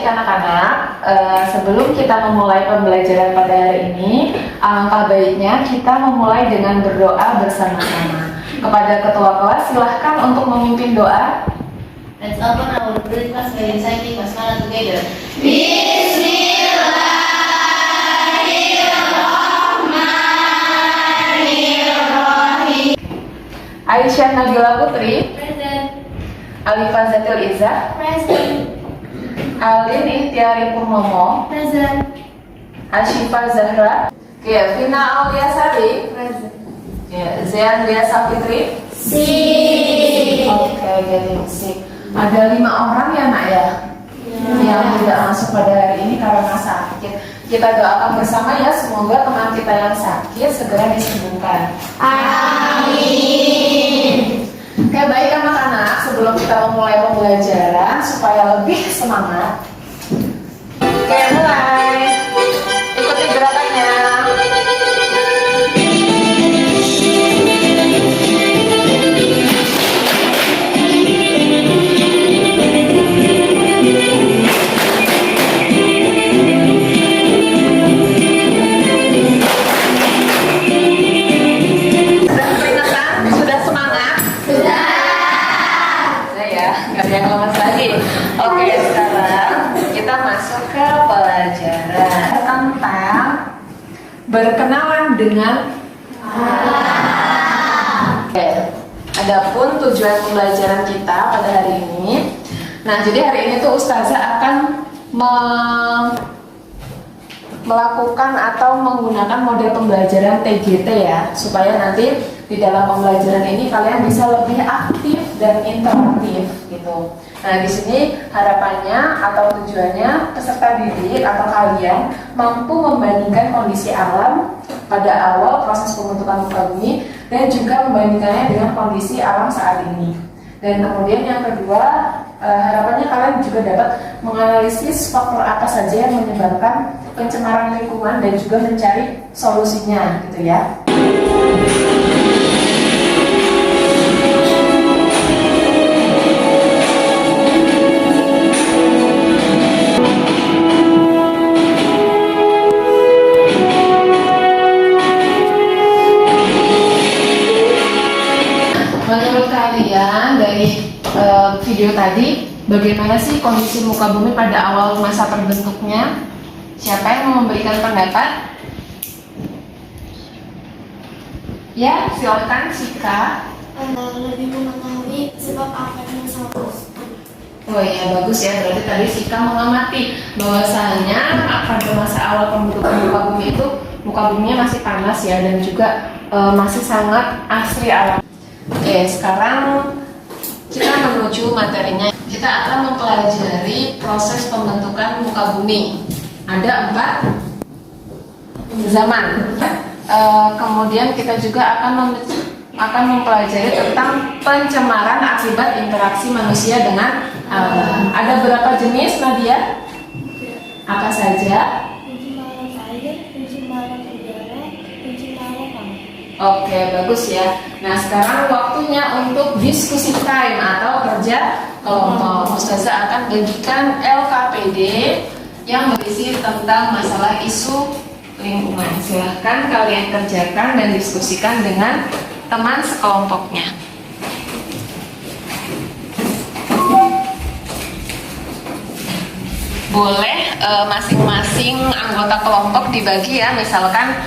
baik anak-anak, sebelum kita memulai pembelajaran pada hari ini, alangkah baiknya kita memulai dengan berdoa bersama-sama. Kepada ketua kelas, silahkan untuk memimpin doa. Let's open our breakfast by reciting basmalah together. Aisyah Nabila Putri, Present. Alifah Zatil Izzah, Present. Alin Ihtiari Purnomo, Present. Asyifa Zahra, Vina Aulia Sari, Present. Zian Lia Safitri. Oke, jadi sip. Ada 5 orang ya nak ya, yang tidak masuk pada hari ini karena sakit. Kita doakan bersama ya, semoga teman kita yang sakit segera disembuhkan. Amin. Oke, baik anak-anak, sebelum kita memulai pembelajaran supaya lebih semangat. Oke, mulai. Ikuti gerakannya. Yang lemas lagi. Oke, sekarang kita masuk ke pelajaran tentang berkenalan dengan Oke, adapun tujuan pembelajaran kita pada hari ini. Nah, jadi hari ini tuh Ustazah akan melakukan atau menggunakan model pembelajaran TGT ya, supaya nanti di dalam pembelajaran ini kalian bisa lebih aktif dan interaktif gitu. Nah, di sini harapannya atau tujuannya peserta didik atau kalian mampu membandingkan kondisi alam pada awal proses pembentukan muka bumi dan juga membandingkannya dengan kondisi alam saat ini. Dan kemudian yang kedua, harapannya kalian juga dapat menganalisis faktor apa saja yang menyebabkan pencemaran lingkungan dan juga mencari solusinya gitu ya. Menurut kalian dari video tadi, bagaimana sih kondisi muka bumi pada awal masa terbentuknya? Siapa yang mau memberikan pendapat? Ya, silakan Sika. Lebih mengetahui sebab akarnya saus. Oh iya, bagus ya. Berarti tadi Sika mengamati bahwasanya pada masa awal pembentukan muka bumi itu muka buminya masih panas ya, dan juga masih sangat asri alam. Oke, sekarang kita menuju materinya. Kita akan mempelajari proses pembentukan muka bumi. Ada 4 zaman. Kemudian kita juga akan mempelajari tentang pencemaran akibat interaksi manusia dengan alam. Ada berapa jenis, Nadia? Apa saja? Pencemaran air, pencemaran udara, pencemaran tanah. Oke, bagus ya. Nah, sekarang waktunya untuk diskusi time atau kerja kelompok. Ustazah akan bagikan LKPD yang berisi tentang masalah isu lingkungan. Silahkan kalian kerjakan dan diskusikan dengan teman sekelompoknya. Boleh masing-masing anggota kelompok dibagi ya. Misalkan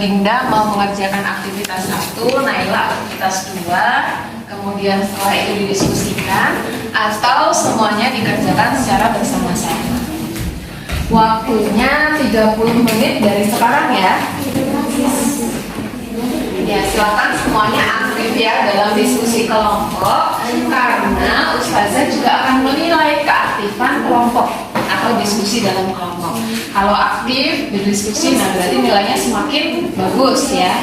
Dinda mau mengerjakan aktivitas 1, Naila aktivitas 2, kemudian setelah itu didiskusikan, atau semuanya dikerjakan secara bersama-sama. Waktunya 30 menit dari sekarang ya. Ya, silakan semuanya aktif ya dalam diskusi kelompok, karena Ustazah juga akan menilai keaktifan kelompok atau diskusi dalam kelompok. Kalau aktif berdiskusi, nah berarti nilainya semakin bagus ya.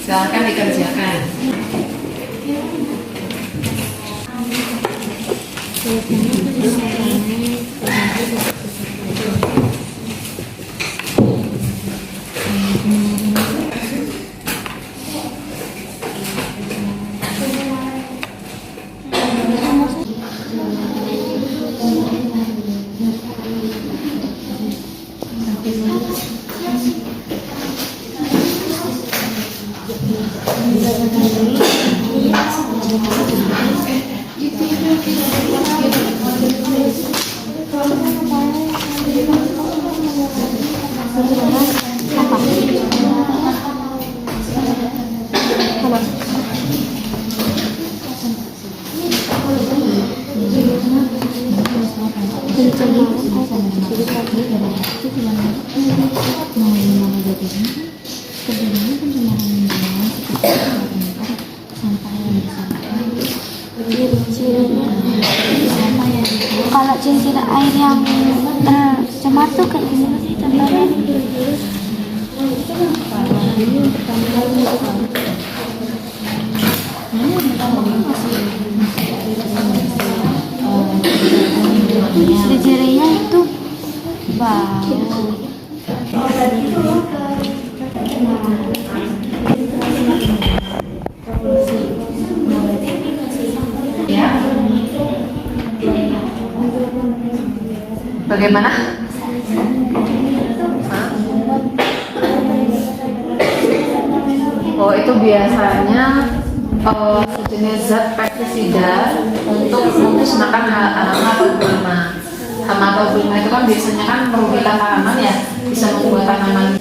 Silakan dikerjakan. Kalau cincin air yang tercemar tuh kayak gimana sih contohnya? Sejerenya itu bau. Ya. Bagaimana? Hah? Oh, itu biasanya sejenis zat pestisida untuk memusnahkan hama atau gulma. Hama atau gulma itu kan biasanya kan merugikan tanaman ya, bisa membuat tanaman.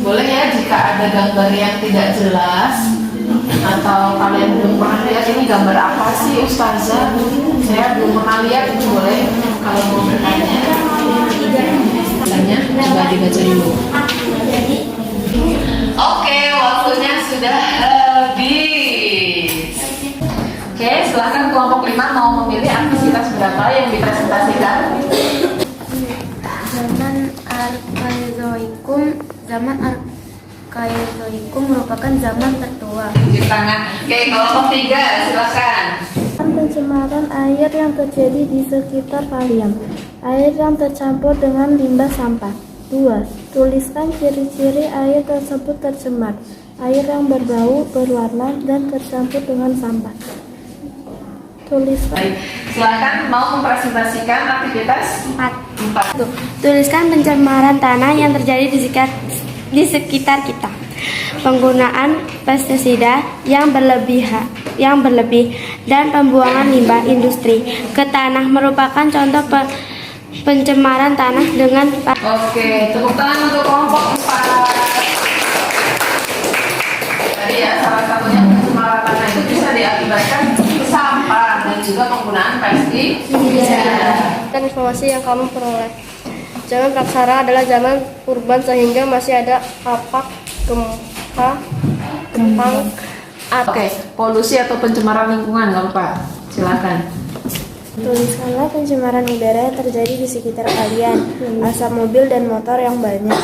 Boleh ya jika ada gambar yang tidak jelas atau kalian belum pernah lihat ini gambar apa sih Ustazah? Saya belum pernah lihat, itu boleh kalau mau bertanya. Tanya coba dibaca dulu. Oke, waktunya sudah habis. Oke, silahkan kelompok 5 mau memilih aktivitas berapa yang dipresentasikan. Zaman Arkaiozoikum merupakan zaman tertua. Tunjuk tangan. Oke, kelompok 3 silakan. Pencemaran air yang terjadi di sekitar kalian. Air yang tercampur dengan limbah sampah. 2. Tuliskan ciri-ciri air tersebut tercemar. Air yang berbau, berwarna, dan tercampur dengan sampah. Tuliskan. Baik, silakan mau mempresentasikan aktivitas 4. Tuliskan pencemaran tanah yang terjadi di sekitar kita. Penggunaan pestisida yang berlebih dan pembuangan limbah industri ke tanah merupakan contoh pencemaran tanah dengan. Oke, tepuk tangan untuk kelompok 4. Tadi ya, salah satunya pencemaran tanah itu bisa diakibatkan sampah dan juga penggunaan pestisida. Dan informasi yang kamu peroleh. Zaman praksara adalah zaman purban sehingga masih ada kapak, gempa, gempang, Oke, polusi atau pencemaran lingkungan nggak apa-apa, silakan. Tuliskanlah pencemaran udara yang terjadi di sekitar kalian. Asap mobil dan motor yang banyak.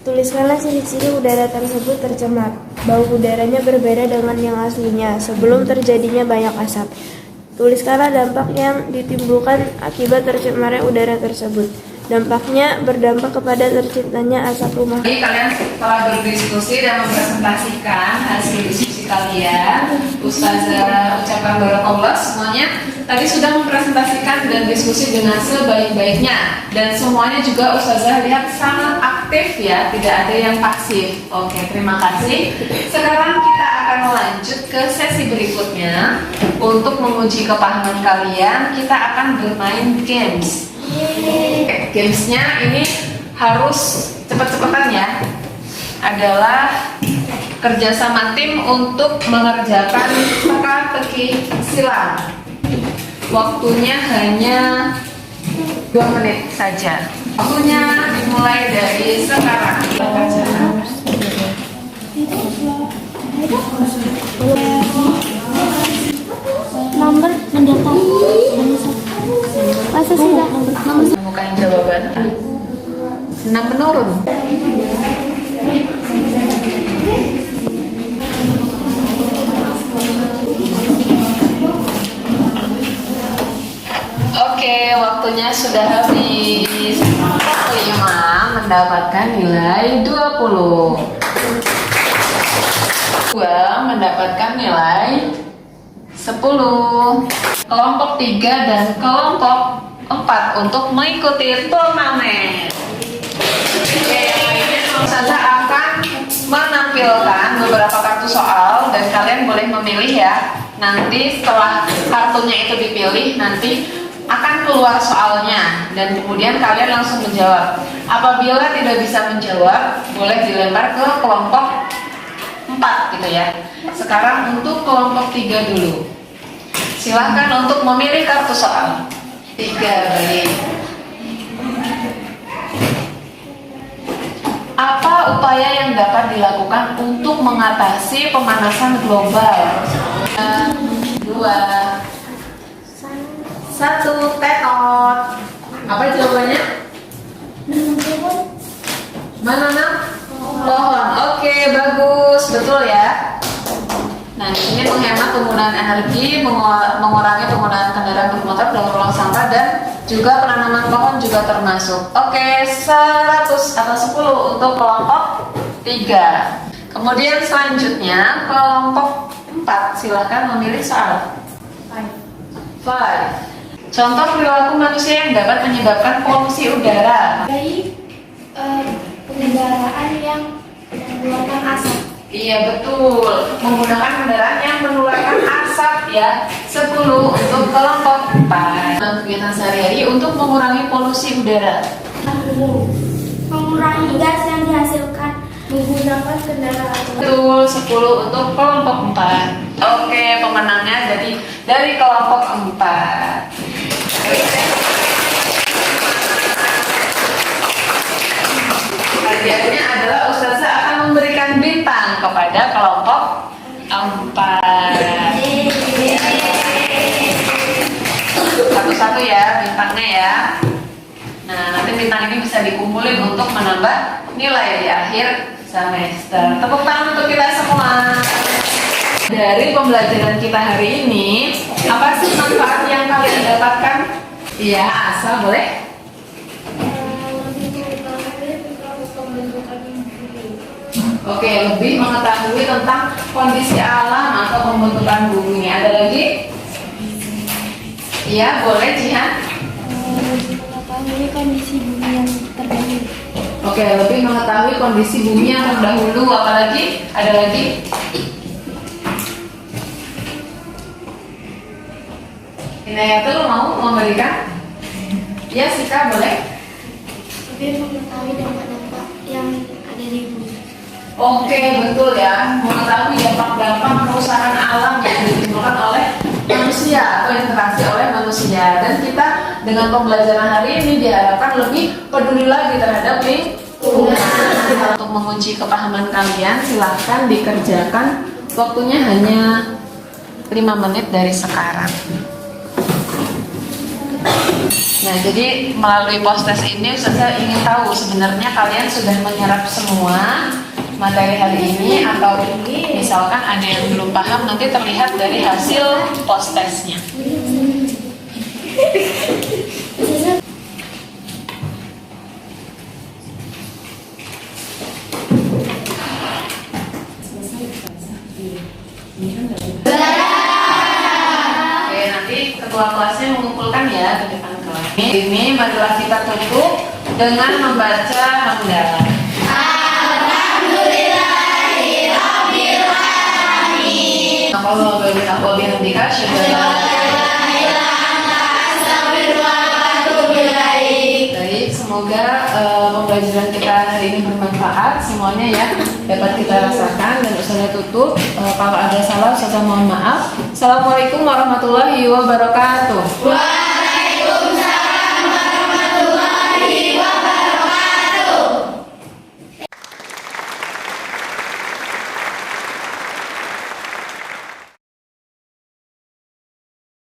Tuliskanlah ciri-ciri udara tersebut tercemar. Bau udaranya berbeda dengan yang aslinya sebelum terjadinya banyak asap. Tuliskanlah dampak yang ditimbulkan akibat tercemarnya udara tersebut. Dampaknya berdampak kepada terciptanya asap rumah. Jadi kalian telah berdiskusi dan mempresentasikan hasil diskusi kalian. Ustazah ucapkan barakallah semuanya. Tadi sudah mempresentasikan dan diskusi dengan sebaik-baiknya. Dan semuanya juga Ustazah lihat sangat aktif ya, tidak ada yang pasif. Oke, terima kasih. Sekarang kita akan lanjut ke sesi berikutnya. Untuk menguji kepahaman kalian, kita akan bermain games. Gamesnya ini harus cepet-cepetan ya. Adalah kerjasama tim untuk mengerjakan teka-teki silang. Waktunya hanya 2 menit saja. Waktunya dimulai dari sekarang. Nomor mendaftar. Masa sih dah? Menemukan jawaban A. 6 menurun. Oke, waktunya sudah habis. 5 mendapatkan nilai 20. 2 mendapatkan nilai 10. Kelompok 3 dan kelompok 4 untuk mengikuti turnamen. Oke, Ustazah akan menampilkan beberapa kartu soal dan kalian boleh memilih ya Nanti setelah kartunya itu dipilih, nanti akan keluar soalnya dan kemudian kalian langsung menjawab. Apabila tidak bisa menjawab, boleh dilempar ke kelompok 4 gitu ya. Sekarang untuk kelompok 3 dulu. Silahkan untuk memilih kartu soal. 3, baik. Apa upaya yang dapat dilakukan untuk mengatasi pemanasan global? 2, 1, tetot. Apa jawabannya? Menanam pohon. Oke, bagus, betul ya. Nah, ini menghemat penggunaan energi, mengurangi penggunaan kendaraan bermotor, daur ulang sampah, dan juga penanaman pohon juga termasuk. Oke, 100 atau 10 untuk kelompok 3. Kemudian selanjutnya kelompok 4, silakan memilih soal. 5. Contoh perilaku manusia yang dapat menyebabkan polusi udara. Dari kendaraan yang mengeluarkan asap. Iya betul, menggunakan kendaraan yang mengeluarkan asap ya. 10 untuk kelompok 4. Kegiatan sehari-hari untuk mengurangi polusi udara. Mengurangi gas yang dihasilkan menggunakan kendaraan. Betul, 10 untuk kelompok 4. Oke, pemenangnya jadi dari kelompok 4. Hadiahnya adalah Ustazah akan memberikan bintang kepada kelompok 4. Satu-satu ya bintangnya ya. Nah, nanti bintang ini bisa dikumpulin untuk menambah nilai di akhir semester. Tepuk tangan untuk kita semua. Dari pembelajaran kita hari ini, apa sih manfaat yang kalian dapatkan? Iya, asal boleh. Oke, lebih mengetahui tentang kondisi alam atau pembentukan bumi. Ada lagi? Iya, boleh Jihan. Mengetahui kondisi bumi yang terdahulu. Oke, lebih mengetahui kondisi bumi yang terdahulu. Apalagi? Ada lagi? Inayatul mau memberikan? Ya, Sika boleh. Lebih mengetahui dampak-dampak yang ada di bumi. Oke, betul ya. Mengetahui dampak-dampak kerusakan alam yang ditimbulkan oleh manusia atau interaksi oleh manusia. Dan kita dengan pembelajaran hari ini diharapkan lebih peduli lagi terhadap lingkungan. Untuk mengunci kepahaman kalian, silahkan dikerjakan. Waktunya hanya 5 menit dari sekarang. Nah, jadi melalui post-test ini saya ingin tahu sebenarnya kalian sudah menyerap semua materi hari ini atau misalkan ada yang belum paham, nanti terlihat dari hasil post-testnya. Oke, nanti ketua kelasnya mengumpulkan ya ke depan kelas. Ini marilah kita tutup dengan membaca hamdalah. Baik, semoga pembelajaran kita hari ini bermanfaat semuanya ya, dapat kita rasakan. Dan Ustazah tutup, kalau ada salah Ustazah mohon maaf. Assalamualaikum warahmatullahi wabarakatuh.